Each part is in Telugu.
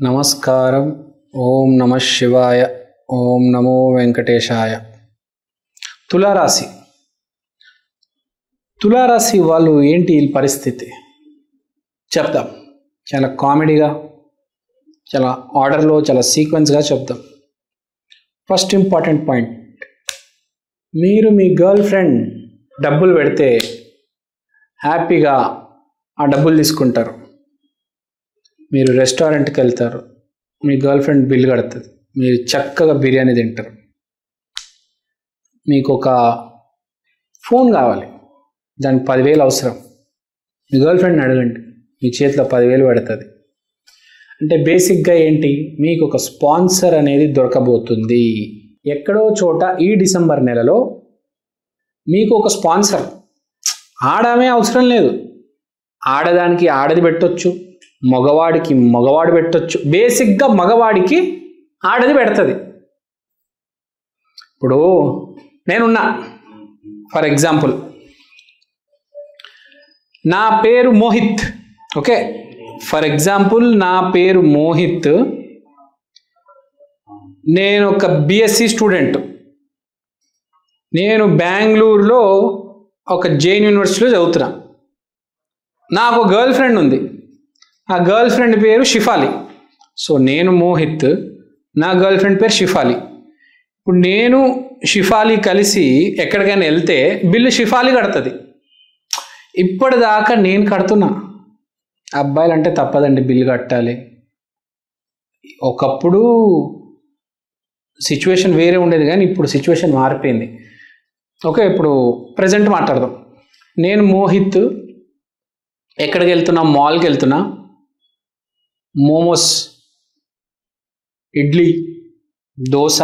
నమస్కారం. ఓం నమ శివాయ. ఓం నమో వెంకటేశాయ. తులారాశి తులారాశి వాళ్ళు ఏంటి ఈ పరిస్థితి చెప్దాం. చాలా కామెడీగా, చాలా ఆర్డర్లో, చాలా సీక్వెన్స్గా చెప్దాం. ఫస్ట్ ఇంపార్టెంట్ పాయింట్, మీరు మీ గర్ల్ ఫ్రెండ్ డబ్బులు పెడితే హ్యాపీగా ఆ డబ్బులు తీసుకుంటారు. మీరు రెస్టారెంట్కి వెళ్తారు, మీ గర్ల్ ఫ్రెండ్ బిల్ కడుతుంది, మీరు చక్కగా బిర్యానీ తింటారు. మీకు ఒక ఫోన్ కావాలి, దానికి 10,000 అవసరం. మీ గర్ల్ ఫ్రెండ్ని అడగండి, మీ చేతిలో 10,000 పెడుతుంది. అంటే బేసిక్గా ఏంటి, మీకు ఒక స్పాన్సర్ అనేది దొరకబోతుంది. ఎక్కడో చోట ఈ డిసెంబర్ నెలలో మీకు ఒక స్పాన్సర్. ఆడమే అవసరం లేదు, ఆడదానికి ఆడది పెట్టొచ్చు, మగవాడికి మగవాడు పెట్టొచ్చు. బేసిక్గా మగవాడికి ఆడది పెడుతుంది. ఇప్పుడు నేనున్నా, ఫర్ ఎగ్జాంపుల్ నా పేరు మోహిత్, ఓకే, ఫర్ ఎగ్జాంపుల్ నా పేరు మోహిత్, నేను ఒక బిఎస్సి స్టూడెంట్, నేను బెంగళూరులో ఒక జైన్ యూనివర్సిటీలో చదువుతున్నా. నాకు ఒక గర్ల్ ఫ్రెండ్ ఉంది, ఆ గర్ల్ ఫ్రెండ్ పేరు షిఫాలి. సో నేను మోహిత్, నా గర్ల్ ఫ్రెండ్ పేరు షిఫాలి. ఇప్పుడు నేను షిఫాలి కలిసి ఎక్కడికైనా వెళ్తే బిల్లు షిఫాలి కడుతుంది. ఇప్పటిదాకా నేను కడుతున్నా. అబ్బాయిలు అంటే తప్పదండి, బిల్లు కట్టాలి. ఒకప్పుడు సిచ్యువేషన్ వేరే ఉండేది, కానీ ఇప్పుడు సిచ్యువేషన్ మారిపోయింది. ఓకే, ఇప్పుడు ప్రజెంట్ మాట్లాడదాం. నేను మోహిత్ ఎక్కడికి వెళ్తున్నా, మాల్కి వెళ్తున్నా, మోమోస్, ఇడ్లీ, దోశ,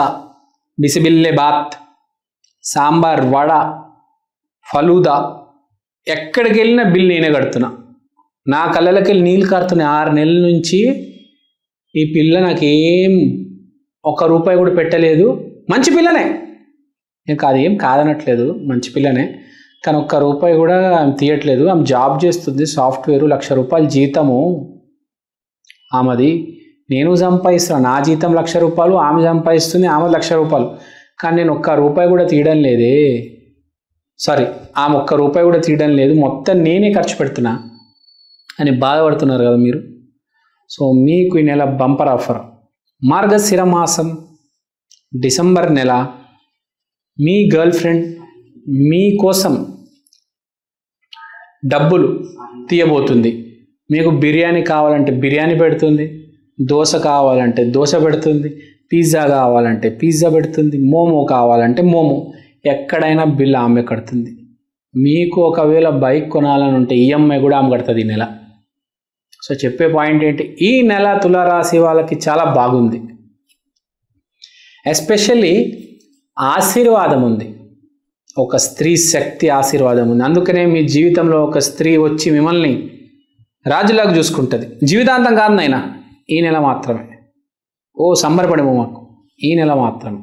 బిసిబిల్లే బాత్, సాంబార్, వడ, ఫలూదా, ఎక్కడికి వెళ్ళినా బిల్ నేనే కడుతున్నా. నా కళ్ళకి వెళ్ళి నీళ్ళు కారుతున్నాయి. 6 నెలల నుంచి ఈ పిల్ల నాకేం ₹1 కూడా పెట్టలేదు. మంచి పిల్లనే, నేను ఏం కాదనట్లేదు, మంచి పిల్లనే, కానీ ₹1 కూడా ఆమె తీయట్లేదు. ఆమె జాబ్ చేస్తుంది, సాఫ్ట్వేర్, ₹1,00,000 జీతము ఆమెది. నేను సంపాదిస్తాను, నా జీతం ₹1,00,000, ఆమె సంపాదిస్తుంది, ఆమె ₹1,00,000, కానీ నేను ₹1 కూడా తీయడం లేదే. సారీ, ఆమె ₹1 కూడా తీయడం లేదు, మొత్తం నేనే ఖర్చు పెడుతున్నా అని బాధపడుతున్నారు కదా మీరు. సో మీకు ఈ నెల బంపర్ ఆఫర్. మార్గశిర మాసం డిసెంబర్ నెల మీ గర్ల్ ఫ్రెండ్ మీకోసం డబ్బులు తీయబోతుంది. మీకు బిర్యానీ కావాలంటే బిర్యానీ పెడుతుంది, దోశ కావాలంటే దోశ పెడుతుంది, పిజ్జా కావాలంటే పిజ్జా పెడుతుంది, మోమో కావాలంటే మోమో. ఎక్కడైనా బిల్ ఆమె కడుతుంది. మీకు ఒకవేళ బైక్ కొనాలని ఉంటే ఈఎంఐ కూడా ఆమె కడుతుంది ఈ నెల. సో చెప్పే పాయింట్ ఏంటి, ఈ నెల తులారాశి వాళ్ళకి చాలా బాగుంది. ఎస్పెషల్లీ ఆశీర్వాదం ఉంది, ఒక స్త్రీ శక్తి ఆశీర్వాదం ఉంది. అందుకనే మీ జీవితంలో ఒక స్త్రీ వచ్చి మిమ్మల్ని రాజులాగా చూసుకుంటుంది. జీవితాంతం కాదు నాయనా, ఈ నెల మాత్రమే. ఓ సంబరపడము మాకు, ఈ నెల మాత్రమే.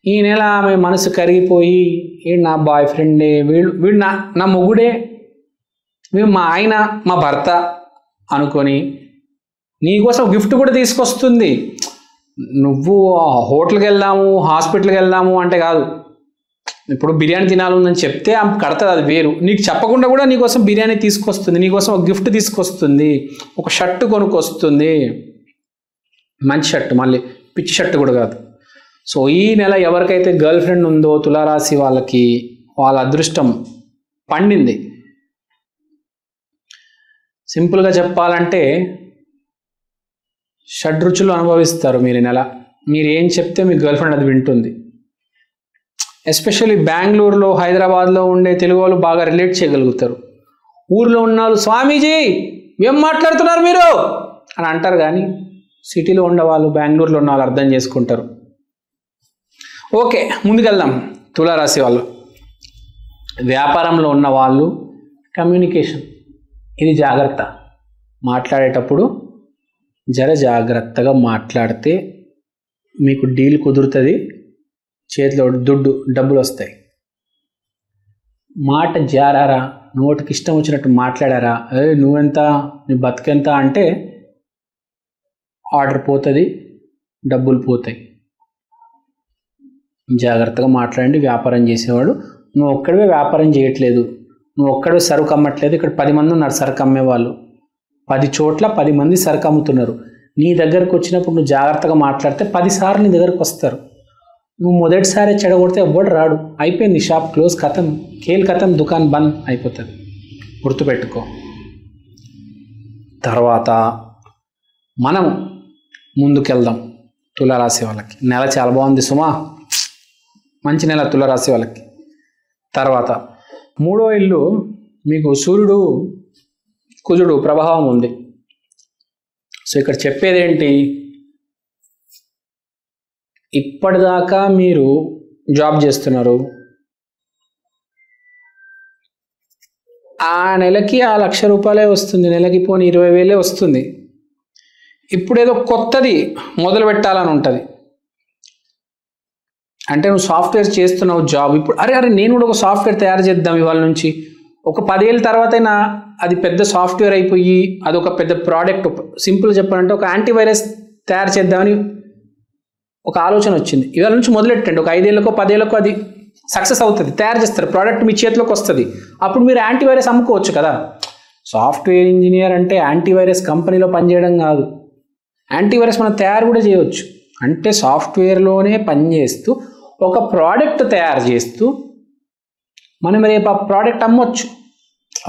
ఈ నెల ఆమె మనసు కరిగిపోయి, వీడు నా బాయ్ ఫ్రెండే, వీడు నా మొగుడే, వీడు మా ఆయన, మా భర్త అనుకొని నీకోసం గిఫ్ట్ కూడా తీసుకొస్తుంది. నువ్వు హోటల్కి వెళ్దాము, హాస్పిటల్కి వెళ్దాము అంటే కాదు. ఇప్పుడు బిర్యానీ తినాలని చెప్తే ఆమె కడతది, అది వేరు. నీకు చెప్పకుండా కూడా నీకోసం బిర్యానీ తీసుకొస్తుంది, నీకోసం ఒక గిఫ్ట్ తీసుకొస్తుంది, ఒక షర్టు కొనుక్కొస్తుంది, మంచి షర్టు, మళ్ళీ పిచ్చి షర్టు కూడా కాదు. సో ఈ నెల ఎవరికైతే గర్ల్ ఫ్రెండ్ ఉందో తులారాశి వాళ్ళకి వాళ్ళ అదృష్టం పండింది. సింపుల్గా చెప్పాలంటే షడ్రుచులు అనుభవిస్తారు మీరు ఈ నెల. మీరు ఏం చెప్తే మీ గర్ల్ ఫ్రెండ్ అది వింటుంది. ఎస్పెషల్లీ బెంగళూరులో, హైదరాబాద్లో ఉండే తెలుగు వాళ్ళు బాగా రిలేట్ చేయగలుగుతారు. ఊర్లో ఉన్న వాళ్ళు స్వామీజీ ఏం మాట్లాడుతున్నారు మీరు అని అంటారు, కానీ సిటీలో ఉండేవాళ్ళు, బెంగళూరులో ఉన్న వాళ్ళు అర్థం చేసుకుంటారు. ఓకే, ముందుకెళ్దాం. తులారాశి వాళ్ళు, వ్యాపారంలో ఉన్న వాళ్ళు కమ్యూనికేషన్, ఇది జాగ్రత్త. మాట్లాడేటప్పుడు జర జాగ్రత్తగా మాట్లాడితే మీకు డీల్ కుదురుతుంది, చేతిలో డబ్బులు వస్తాయి. మాట జారారా, నోటికి ఇష్టం వచ్చినట్టు మాట్లాడారా, నువ్వెంత, నీ బతుకెంత అంటే ఆర్డర్ పోతుంది, డబ్బులు పోతాయి. జాగ్రత్తగా మాట్లాడండి. వ్యాపారం చేసేవాడు, నువ్వు ఒక్కడివే వ్యాపారం చేయట్లేదు, నువ్వు ఒక్కడే సరుకు అమ్మట్లేదు. ఇక్కడ 10 మంది ఉన్నారు సరుకు అమ్మేవాళ్ళు, 10 చోట్ల 10 మంది సరుకు అమ్ముతున్నారు. నీ దగ్గరకు వచ్చినప్పుడు నువ్వు జాగ్రత్తగా మాట్లాడితే 10 సార్లు నీ దగ్గరకు వస్తారు. నువ్వు మొదటిసారి చెడగొడితే ఎవ్వడు రాడు. అయిపోయింది, షాప్ క్లోజ్, ఖతం, ఖేల్ ఖతం, దుకాన్ బంద్ అయిపోతుంది. గుర్తుపెట్టుకో. తర్వాత మనం ముందుకెళ్దాం. తులారాశి వాళ్ళకి నెల చాలా బాగుంది సుమా, మంచి నెల తులారాశి వాళ్ళకి. తర్వాత 3వ ఇల్లు మీకు సూర్యుడు కుజుడు ప్రభావం ఉంది. సో ఇక్కడ చెప్పేది ఏంటి, ఇప్పటిదాకా మీరు జాబ్ చేస్తున్నారు, ఆ నెలకి ఆ 1,00,000 రూపాయలే వస్తుంది, నెలకి పోనీ 20,000 వస్తుంది. ఇప్పుడేదో కొత్తది మొదలు పెట్టాలని ఉంటుంది. అంటే నువ్వు సాఫ్ట్వేర్ చేస్తున్నావు జాబ్, ఇప్పుడు అరే నేను కూడా ఒక సాఫ్ట్వేర్ తయారు చేద్దాం ఇవాళ నుంచి, ఒక 10 ఏళ్ళ తర్వాతైనా అది పెద్ద సాఫ్ట్వేర్ అయిపోయి అదొక పెద్ద ప్రోడక్ట్. సింపుల్ చెప్పాలంటే ఒక యాంటీవైరస్ తయారు చేద్దామని ఒక ఆలోచన వచ్చింది. ఇవాళ నుంచి మొదలెట్టండి. ఒక 5 ఏళ్ళకో 10 ఏళ్ళకో అది సక్సెస్ అవుతుంది, తయారు చేస్తారు, ప్రోడక్ట్ మీ చేతిలోకి వస్తుంది. అప్పుడు మీరు యాంటీవైరస్ అమ్ముకోవచ్చు కదా. సాఫ్ట్వేర్ ఇంజనీర్ అంటే యాంటీవైరస్ కంపెనీలో పనిచేయడం కాదు, యాంటీవైరస్ మనం తయారు కూడా చేయవచ్చు. అంటే సాఫ్ట్వేర్లోనే పనిచేస్తూ ఒక ప్రోడక్ట్ తయారు చేస్తూ మనం రేపు ఆ ప్రోడక్ట్ అమ్మొచ్చు.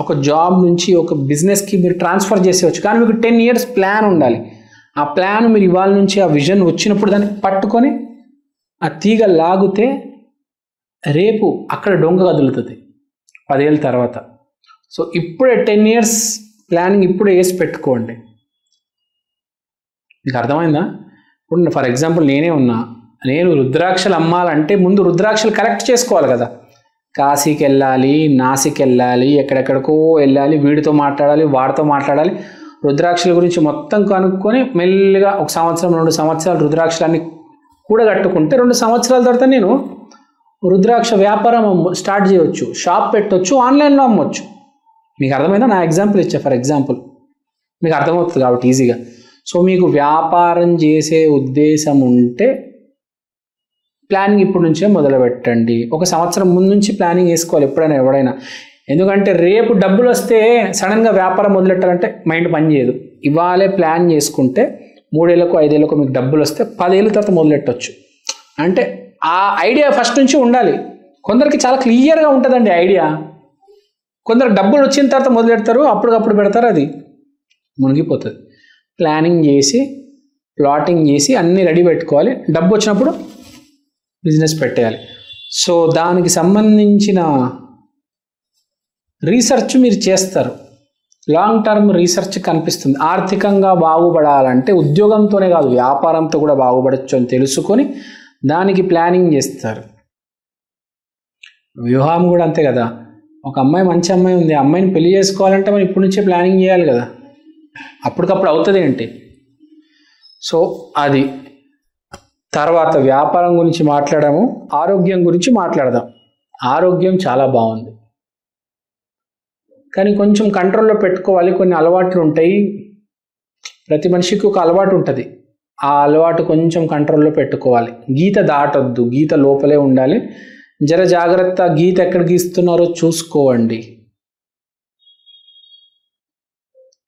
ఒక జాబ్ నుంచి ఒక బిజినెస్కి మీరు ట్రాన్స్ఫర్ చేసేవచ్చు. కానీ మీకు 10 years ప్లాన్ ఉండాలి. ఆ ప్లాన్ మీరు ఇవాళ నుంచి ఆ విజన్ వచ్చినప్పుడు దాన్ని పట్టుకొని ఆ తీగ లాగితే రేపు అక్కడ డొంగ కదులుతుంది 10 ఏళ్ళ తర్వాత. సో ఇప్పుడే 10 years ప్లానింగ్ ఇప్పుడే వేసి పెట్టుకోండి. మీకు అర్థమైందా? ఇప్పుడు ఫర్ ఎగ్జాంపుల్ నేనే ఉన్నా, నేను రుద్రాక్షలు అమ్మాలంటే ముందు రుద్రాక్షలు కలెక్ట్ చేసుకోవాలి కదా. కాశీకి వెళ్ళాలి, నాసిక్ వెళ్ళాలి, ఎక్కడెక్కడికో వెళ్ళాలి, వీడితో మాట్లాడాలి, వాడితో మాట్లాడాలి, రుద్రాక్షల గురించి మొత్తం కనుక్కొని మెల్లిగా 1 సంవత్సరం 2 సంవత్సరాలు రుద్రాక్షలన్నీ కూడగట్టుకుంటే 2 సంవత్సరాల తర్వాత నేను రుద్రాక్ష వ్యాపారం స్టార్ట్ చేయవచ్చు, షాప్ పెట్టవచ్చు, ఆన్లైన్లో అమ్మవచ్చు. మీకు అర్థమైందా? నా ఎగ్జాంపుల్ ఇచ్చా, ఫర్ ఎగ్జాంపుల్ మీకు అర్థమవుతుంది కాబట్టి ఈజీగా. సో మీకు వ్యాపారం చేసే ఉద్దేశం ఉంటే ప్లానింగ్ ఇప్పుడు నుంచే మొదలు పెట్టండి. 1 సంవత్సరం ముందు నుంచి ప్లానింగ్ వేసుకోవాలి ఎప్పుడైనా ఎవడైనా. ఎందుకంటే రేపు డబ్బులు వస్తే సడన్గా వ్యాపారం మొదలెట్టాలంటే మైండ్ పనిచేయదు. ఇవాళే ప్లాన్ చేసుకుంటే 3 ఏళ్ళకో 5 ఏళ్ళకో మీకు డబ్బులు వస్తే 10 ఏళ్ళ తర్వాత మొదలెట్టవచ్చు. అంటే ఆ ఐడియా ఫస్ట్ నుంచి ఉండాలి. కొందరికి చాలా క్లియర్గా ఉంటుందండి ఐడియా, కొందరు డబ్బులు వచ్చిన తర్వాత మొదలెడతారు, అప్పటికప్పుడు పెడతారు, అది మునిగిపోతుంది. ప్లానింగ్ చేసి ప్లాటింగ్ చేసి అన్నీ రెడీ పెట్టుకోవాలి, డబ్బు వచ్చినప్పుడు బిజినెస్ పెట్టేయాలి. సో దానికి సంబంధించిన రీసెర్చ్ మీరు చేస్తారు, లాంగ్ టర్మ్ రీసెర్చ్ కనిపిస్తుంది. ఆర్థికంగా బాగుపడాలంటే ఉద్యోగంతోనే కాదు వ్యాపారంతో కూడా బాగుపడచ్చు అని తెలుసుకొని దానికి ప్లానింగ్ చేస్తారు. వివాహం కూడా అంతే కదా. ఒక అమ్మాయి మంచి అమ్మాయి ఉంది, అమ్మాయిని పెళ్లి చేసుకోవాలంటే మనం ఇప్పటి నుంచే ప్లానింగ్ చేయాలి కదా, అప్పటికప్పుడు అవుతుంది ఏంటి. సో అది తర్వాత వ్యాపారం గురించి మాట్లాడాము, ఆరోగ్యం గురించి మాట్లాడదాం. ఆరోగ్యం చాలా బాగుంది, కానీ కొంచెం కంట్రోల్లో పెట్టుకోవాలి. కొన్ని అలవాట్లు ఉంటాయి, ప్రతి మనిషికి ఒక అలవాటు ఉంటుంది, ఆ అలవాటు కొంచెం కంట్రోల్లో పెట్టుకోవాలి. గీత దాటొద్దు, గీత లోపలే ఉండాలి. జర జాగ్రత్త, గీత ఎక్కడ గీస్తున్నారో చూసుకోండి.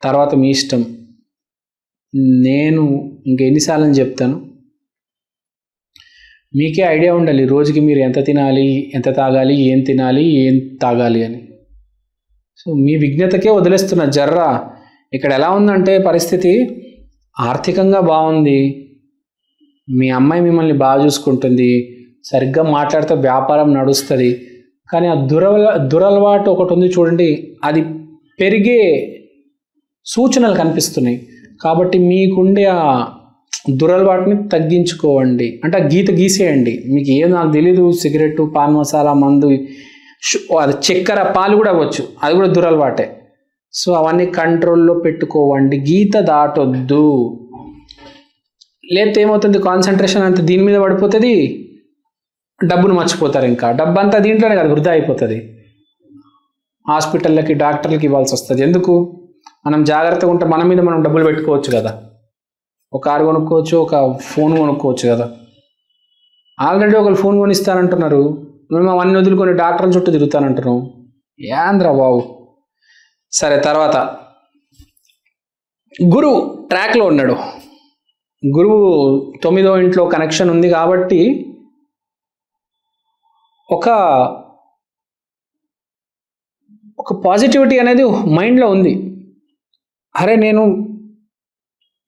తర్వాత మీ ఇష్టం. నేను ఇంకెన్నిసార్లు చెప్తాను, మీకే ఐడియా ఉండాలి రోజుకి మీరు ఎంత తినాలి, ఎంత తాగాలి, ఏం తినాలి, ఏం తాగాలి అని. సో మీ విజ్ఞతకే వదిలేస్తున్నా. జర్రా ఇక్కడ ఎలా ఉందంటే పరిస్థితి, ఆర్థికంగా బాగుంది, మీ అమ్మాయి మిమ్మల్ని బాగా చూసుకుంటుంది, సరిగ్గా మాట్లాడితే వ్యాపారం నడుస్తుంది. కానీ ఆ దురలవాటు ఒకటి ఉంది చూడండి, అది పెరిగే సూచనలు కనిపిస్తున్నాయి. కాబట్టి మీకుండే ఆ దురలవాటుని తగ్గించుకోండి. అంటే ఆ గీత గీసేయండి. మీకు ఏం నాకు తెలీదు, సిగరెట్, పాన్ మసాలా, మందు, అది చక్కెర, పాలు కూడా అవ్వచ్చు, అది కూడా దురలవాటే. సో అవన్నీ కంట్రోల్లో పెట్టుకోవండి, గీత దాటొద్దు. లేకపోతే ఏమవుతుంది, కాన్సన్ట్రేషన్ అంతా దీని మీద పడిపోతుంది, డబ్బును మర్చిపోతారు. ఇంకా డబ్బు అంతా దీంట్లోనే కదా వృధా అయిపోతుంది, హాస్పిటళ్ళకి డాక్టర్లకి ఇవ్వాల్సి వస్తుంది. ఎందుకు? మనం జాగ్రత్తగా ఉంటే మన మీద మనం డబ్బులు పెట్టుకోవచ్చు కదా. ఒక కారు కొనుక్కోవచ్చు, ఒక ఫోన్ కొనుక్కోవచ్చు కదా. ఆల్రెడీ ఒకరు ఫోన్ కొనిస్తానంటున్నారు, మేము అవన్నీ వదులుకొని డాక్టర్ల చుట్టూ తిరుగుతానంటున్నాం. యాంద్రా బాబు. సరే, తర్వాత గురువు ట్రాక్లో ఉన్నాడు. గురువు 9వ ఇంట్లో కనెక్షన్ ఉంది కాబట్టి ఒక పాజిటివిటీ అనేది మైండ్లో ఉంది. అరే నేను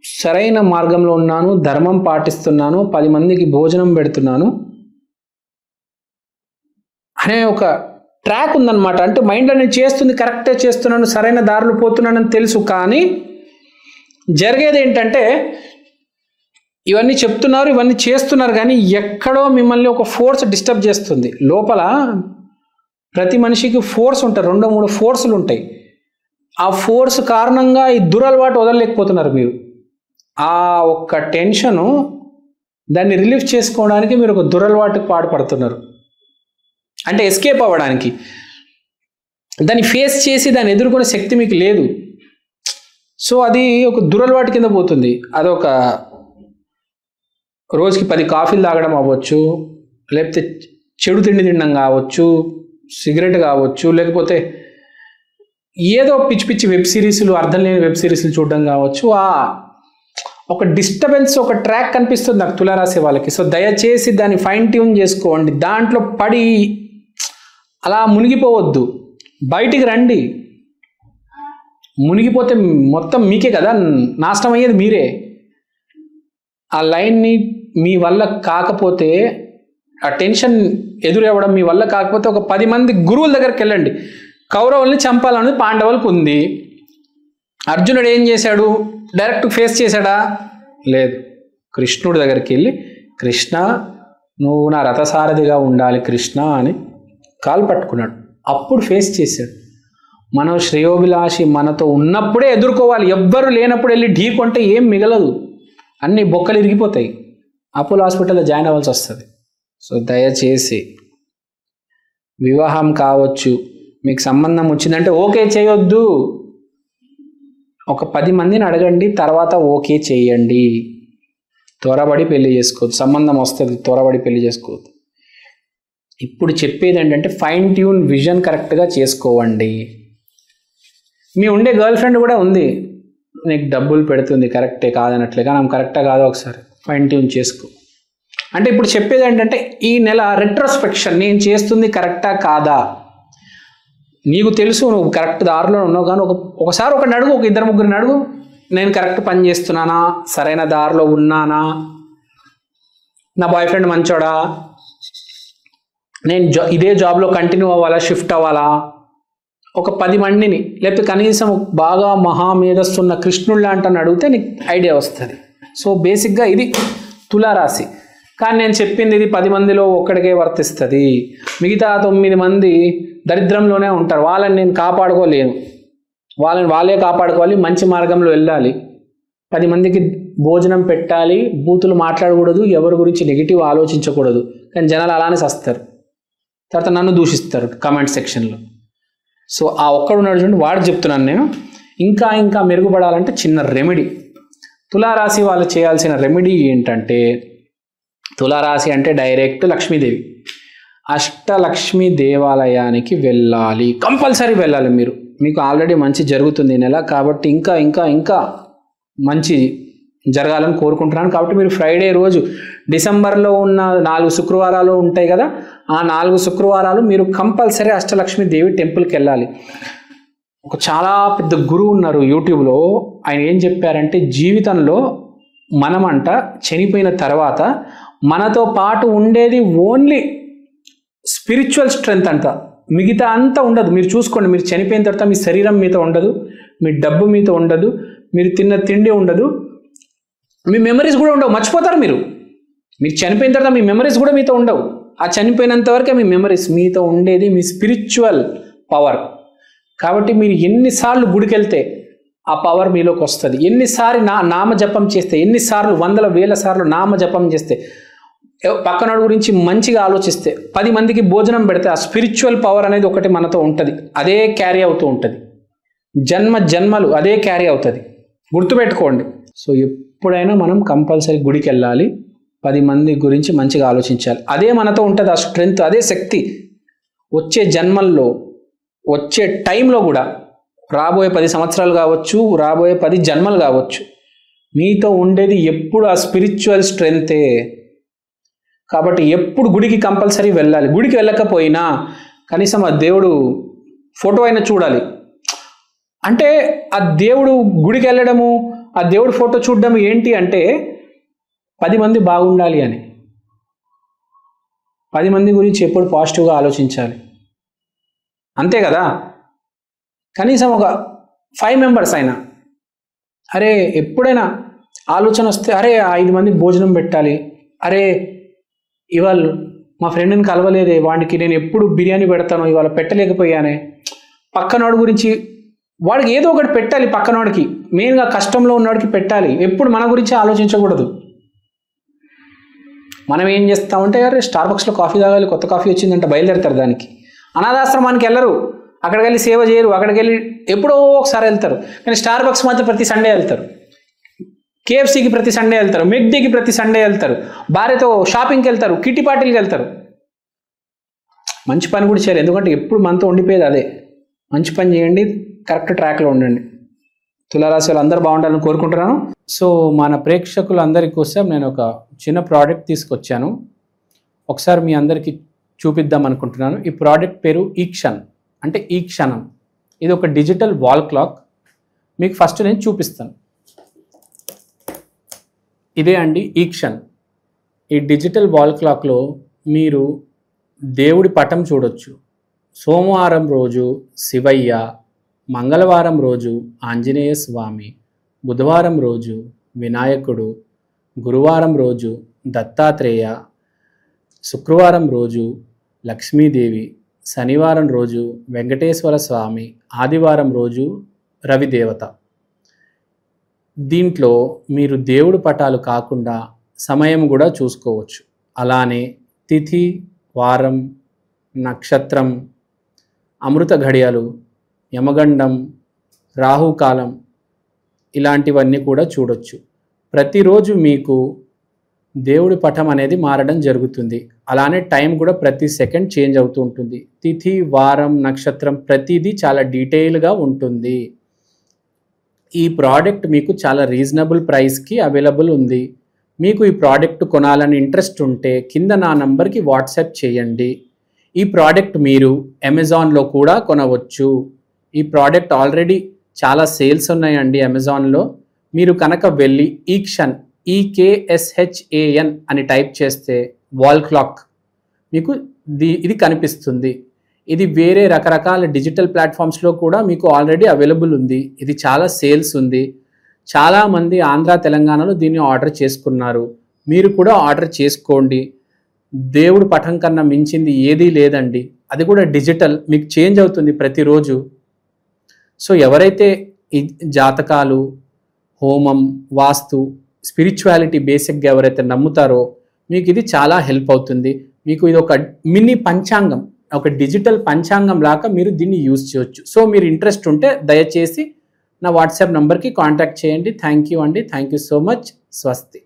సరైన మార్గంలో ఉన్నాను, ధర్మం పాటిస్తున్నాను, 10 మందికి భోజనం పెడుతున్నాను అనే ఒక ట్రాక్ ఉందన్నమాట. అంటే మైండ్లో నేను చేస్తుంది కరెక్టే చేస్తున్నాను, సరైన దారిలో పోతున్నానని తెలుసు. కానీ జరిగేది ఏంటంటే ఇవన్నీ చెప్తున్నారు, ఇవన్నీ చేస్తున్నారు, కానీ ఎక్కడో మిమ్మల్ని ఒక ఫోర్స్ డిస్టర్బ్ చేస్తుంది. లోపల ప్రతి మనిషికి ఫోర్స్ ఉంటాయి, 2-3 ఫోర్సులు ఉంటాయి. ఆ ఫోర్స్ కారణంగా ఈ దురలవాటు వదలలేకపోతున్నారు మీరు. ఆ ఒక్క టెన్షను దాన్ని రిలీఫ్ చేసుకోవడానికి మీరు ఒక దురలవాటుకు పాటుపడుతున్నారు. అంటే ఎస్కేప్ అవ్వడానికి, దాన్ని ఫేస్ చేసి దాన్ని ఎదుర్కొనే శక్తి మీకు లేదు. సో అది ఒక దురలవాటు కింద పోతుంది. అదొక రోజుకి 10 కాఫీలు తాగడం అవ్వచ్చు, లేకపోతే చెడు తిండి తినడం కావచ్చు, సిగరెట్ కావచ్చు, లేకపోతే ఏదో పిచ్చి పిచ్చి వెబ్ సిరీస్లు, అర్థం లేని వెబ్ సిరీస్లు చూడడం కావచ్చు. ఒక డిస్టర్బెన్స్, ఒక ట్రాక్ కనిపిస్తుంది నాకు తులారాశి వాళ్ళకి. సో దయచేసి దాన్ని ఫైన్ ట్యూన్ చేసుకోండి. దాంట్లో పడి అలా మునిగిపోవద్దు, బయటికి రండి. మునిగిపోతే మొత్తం మీకే కదా నాశనం అయ్యేది, మీరే. ఆ లైన్ని మీ వల్ల కాకపోతే, ఆ టెన్షన్ ఎదురవ్వడం మీ వల్ల కాకపోతే ఒక 10 మంది గురువుల దగ్గరికి వెళ్ళండి. కౌరవుల్ని చంపాలనేది పాండవులకు ఉంది. అర్జునుడు ఏం చేశాడు? డైరెక్ట్ ఫేస్ చేశాడా? లేదు. కృష్ణుడి దగ్గరికి వెళ్ళి, కృష్ణ నువ్వు నా రథసారథిగా ఉండాలి కృష్ణ అని కాలు పట్టుకున్నాడు. అప్పుడు ఫేస్ చేశాడు. మనం శ్రేయోభిలాషి మనతో ఉన్నప్పుడే ఎదుర్కోవాలి. ఎవ్వరు లేనప్పుడు వెళ్ళి ఢీ కొంటే ఏం మిగలదు, అన్ని బొక్కలు ఇరిగిపోతాయి. అపోలో హాస్పిటల్లో జాయిన్ అవ్వాల్సి వస్తుంది. సో దయచేసి వివాహం కావచ్చు, మీకు సంబంధం వచ్చిందంటే ఓకే చేయొద్దు. ఒక 10 మందిని అడగండి, తర్వాత ఓకే చేయండి. త్వరపడి పెళ్లి చేసుకోవద్దు. సంబంధం వస్తుంది, త్వరపడి పెళ్లి చేసుకోవద్దు. ఇప్పుడు చెప్పేది ఏంటంటే ఫైన్ ట్యూన్ విజన్ కరెక్ట్గా చేసుకోవండి. మీ ఉండే గర్ల్ ఫ్రెండ్ కూడా ఉంది, నీకు డబ్బులు పెడుతుంది, కరెక్టే కాదనట్లే, కానీ ఆమె కరెక్టా కాదో ఒకసారి ఫైన్ ట్యూన్ చేసుకో. అంటే ఇప్పుడు చెప్పేది ఏంటంటే ఈ నెల రెట్రోస్పెక్షన్, నేను చేస్తుంది కరెక్టా కాదా. నీకు తెలుసు నువ్వు కరెక్ట్ దారిలో ఉన్నావు, కానీ ఒకసారి ఒకరిని అడుగు, ఒక 2-3 అడుగు, నేను కరెక్ట్ పని చేస్తున్నానా, సరైన దారిలో ఉన్నానా, నా బాయ్ ఫ్రెండ్ మంచోడా, నేను ఇదే జాబ్లో కంటిన్యూ అవ్వాలా, షిఫ్ట్ అవ్వాలా. ఒక 10 మందిని, లేకపోతే కనీసం బాగా మహామేధస్తున్న కృష్ణుడు లాంటి అడిగితే నీకు ఐడియా వస్తుంది. సో బేసిక్గా ఇది తులారాశి. కానీ నేను చెప్పింది ఇది 10 మందిలో ఒక్కడికే వర్తిస్తుంది. మిగతా 9 మంది దరిద్రంలోనే ఉంటారు. వాళ్ళని నేను కాపాడుకోలేను, వాళ్ళే కాపాడుకోవాలి. మంచి మార్గంలో వెళ్ళాలి, 10 మందికి భోజనం పెట్టాలి, బూతులు మాట్లాడకూడదు, ఎవరి గురించి నెగిటివ్ ఆలోచించకూడదు. కానీ జనాలు అలానే వస్తారు, తర్వాత నన్ను దూషిస్తారు కమెంట్ సెక్షన్లో. సో ఆ ఒక్కడున్నాడు చూడండి, వాడు చెప్తున్నాను నేను. ఇంకా మెరుగుపడాలంటే చిన్న రెమెడీ. తులారాశి వాళ్ళు చేయాల్సిన రెమెడీ ఏంటంటే, తులారాశి అంటే డైరెక్ట్ లక్ష్మీదేవి, అష్టలక్ష్మి దేవాలయానికి వెళ్ళాలి, కంపల్సరీ వెళ్ళాలి. మీకు ఆల్రెడీ మంచి జరుగుతుంది ఈ నెల, కాబట్టి ఇంకా మంచి జరగాలని కోరుకుంటున్నాను. కాబట్టి మీరు ఫ్రైడే రోజు, డిసెంబర్లో ఉన్న 4 శుక్రవారాలు ఉంటాయి కదా, ఆ 4 శుక్రవారాలు మీరు కంపల్సరీ అష్టలక్ష్మి దేవి టెంపుల్కి వెళ్ళాలి. ఒక చాలా పెద్ద గురువు ఉన్నారు యూట్యూబ్లో, ఆయన ఏం చెప్పారంటే, జీవితంలో మనమంట చనిపోయిన తర్వాత మనతో పాటు ఉండేది ఓన్లీ స్పిరిచువల్ స్ట్రెంగ్త్ అంట, మిగతా అంతా ఉండదు. మీరు చూసుకోండి, మీరు చనిపోయిన తర్వాత మీ శరీరం మీతో ఉండదు, మీ డబ్బు మీతో ఉండదు, మీరు తిన్న తిండి ఉండదు, మీ మెమరీస్ కూడా ఉండవు, మర్చిపోతారు మీరు చనిపోయిన తర్వాత మీ మెమరీస్ కూడా మీతో ఉండవు. ఆ చనిపోయినంత వరకే మీ మెమరీస్, మీతో ఉండేది మీ స్పిరిచువల్ పవర్. కాబట్టి మీరు ఎన్నిసార్లు గుడికి వెళ్తే ఆ పవర్ మీలోకి వస్తుంది. ఎన్నిసార్లు నామజపం చేస్తే, ఎన్నిసార్లు 100,000 సార్లు నామజపం చేస్తే, పక్కనోడి గురించి మంచిగా ఆలోచిస్తే, 10 మందికి భోజనం పెడితే, ఆ స్పిరిచువల్ పవర్ అనేది ఒకటి మనతో ఉంటుంది, అదే క్యారీ అవుతూ ఉంటుంది. జన్మలు అదే క్యారీ అవుతుంది, గుర్తుపెట్టుకోండి. సో ఎప్పుడైనా మనం కంపల్సరీ గుడికి వెళ్ళాలి, 10 మంది గురించి మంచిగా ఆలోచించాలి. అదే మనతో ఉంటుంది, ఆ స్ట్రెంగ్త్, అదే శక్తి. వచ్చే జన్మల్లో, వచ్చే టైంలో కూడా, రాబోయే 10 సంవత్సరాలు కావచ్చు, రాబోయే 10 జన్మలు కావచ్చు, మీతో ఉండేది ఎప్పుడు ఆ స్పిరిచువల్ స్ట్రెంగ్తే. కాబట్టి ఎప్పుడు గుడికి కంపల్సరీ వెళ్ళాలి. గుడికి వెళ్ళకపోయినా కనీసం ఆ దేవుడు ఫోటో అయినా చూడాలి. అంటే ఆ దేవుడు గుడికి వెళ్ళడము, ఆ దేవుడు ఫోటో చూడడం ఏంటి అంటే 10 మంది బాగుండాలి అని, 10 మంది గురించి ఎప్పుడు పాజిటివ్గా ఆలోచించాలి, అంతే కదా. కనీసం ఒక 5 మెంబర్స్ అయినా, అరే ఎప్పుడైనా ఆలోచన వస్తే, అరే 5 మందికి భోజనం పెట్టాలి, అరే ఇవాళ మా ఫ్రెండ్ని కలవలేదే, వాడికి నేను ఎప్పుడు బిర్యానీ పెడతాను, ఇవాళ పెట్టలేకపోయానే, పక్కనోడి గురించి, వాడికి ఏదో ఒకటి పెట్టాలి, పక్కనోడికి, మెయిన్గా కష్టంలో ఉన్నవాడికి పెట్టాలి. ఎప్పుడు మన గురించి ఆలోచించకూడదు. మనం ఏం చేస్తామంటే, అరే స్టార్బక్స్లో కాఫీ తాగాలి, కొత్త కాఫీ వచ్చిందంటే బయలుదేరుతారు దానికి. అనాథాశ్రమానికి వెళ్ళరు, అక్కడికి వెళ్ళి సేవ చేయరు, అక్కడికి వెళ్ళి ఎప్పుడో ఒకసారి వెళ్తారు. కానీ స్టార్బక్స్ మాత్రం ప్రతి సండే వెళ్తారు, కేఎఫ్సీకి ప్రతి సండే వెళ్తారు, మెక్డీకి ప్రతి సండే వెళ్తారు, భార్యతో షాపింగ్కి వెళ్తారు, కిట్టి పార్టీలకి వెళ్తారు. మంచి పని కూడా చేయాలి, ఎందుకంటే ఎప్పుడు మనతో ఉండిపోయేది అదే. మంచి పని చేయండి, కరెక్ట్ ట్రాక్లో ఉండండి. తులారాశి వాళ్ళు అందరూ బాగుండాలని కోరుకుంటున్నాను. సో మన ప్రేక్షకులందరి కోసం నేను ఒక చిన్న ప్రోడక్ట్ తీసుకొచ్చాను, ఒకసారి మీ అందరికీ చూపిద్దాం అనుకుంటున్నాను. ఈ ప్రోడక్ట్ పేరు ఈక్షన్, అంటే ఈ క్షణం. ఇది ఒక డిజిటల్ వాల్ క్లాక్. మీకు ఫస్ట్ నేను చూపిస్తాను. ఇదే అండి ఈక్షన్. ఈ డిజిటల్ వాల్ క్లాక్లో మీరు దేవుడి పటం చూడొచ్చు. సోమవారం రోజు శివయ్య, మంగళవారం రోజు ఆంజనేయ స్వామి, బుధవారం రోజు వినాయకుడు, గురువారం రోజు దత్తాత్రేయ, శుక్రవారం రోజు లక్ష్మీదేవి, శనివారం రోజు వెంకటేశ్వర స్వామి, ఆదివారం రోజు రవిదేవత. దీంట్లో మీరు దేవుడి పటాలు కాకుండా సమయం కూడా చూసుకోవచ్చు. అలానే తిథి, వారం, నక్షత్రం, అమృత ఘడియలు, యమగండం, రాహుకాలం, ఇలాంటివన్నీ కూడా చూడొచ్చు. ప్రతిరోజు మీకు దేవుడి పటం అనేది మారడం జరుగుతుంది. అలానే టైం కూడా ప్రతి సెకండ్ చేంజ్ అవుతూ ఉంటుంది. తిథి, వారం, నక్షత్రం ప్రతిదీ చాలా డీటెయిల్గా ఉంటుంది. ఈ ప్రోడక్ట్ మీకు చాలా రీజనబుల్ ప్రైస్కి అవైలబుల్ ఉంది. మీకు ఈ ప్రోడక్ట్ కొనాలని ఇంట్రెస్ట్ ఉంటే కింద నా నంబర్కి వాట్సాప్ చేయండి. ఈ ప్రోడక్ట్ మీరు అమెజాన్లో కూడా కొనవచ్చు. ఈ ప్రోడక్ట్ ఆల్రెడీ చాలా సేల్స్ ఉన్నాయండి అమెజాన్లో. మీరు కనుక వెళ్ళి ఈక్షన్, EKSHAN అని టైప్ చేస్తే వాల్ క్లాక్ మీకు ఇది కనిపిస్తుంది. ఇది వేరే రకరకాల డిజిటల్ ప్లాట్ఫామ్స్లో కూడా మీకు ఆల్రెడీ అవైలబుల్ ఉంది. ఇది చాలా సేల్స్ ఉంది. చాలామంది ఆంధ్ర, తెలంగాణలో దీన్ని ఆర్డర్ చేసుకున్నారు. మీరు కూడా ఆర్డర్ చేసుకోండి. దేవుడు పటం కన్నా మించింది ఏదీ లేదండి. అది కూడా డిజిటల్, మీకు చేంజ్ అవుతుంది ప్రతిరోజు. సో ఎవరైతే ఈ జాతకాలు, హోమం, వాస్తు, స్పిరిచువాలిటీ బేసిక్గా ఎవరైతే నమ్ముతారో మీకు ఇది చాలా హెల్ప్ అవుతుంది. మీకు ఇది ఒక మినీ పంచాంగం, ఒక డిజిటల్ పంచాంగం లాగా మీరు దీన్ని యూజ్ చేయొచ్చు. సో మీరు ఇంట్రెస్ట్ ఉంటే దయచేసి నా వాట్సాప్ నంబర్కి కాంటాక్ట్ చేయండి. థ్యాంక్ యూ అండి. Thank you so much. స్వస్తి.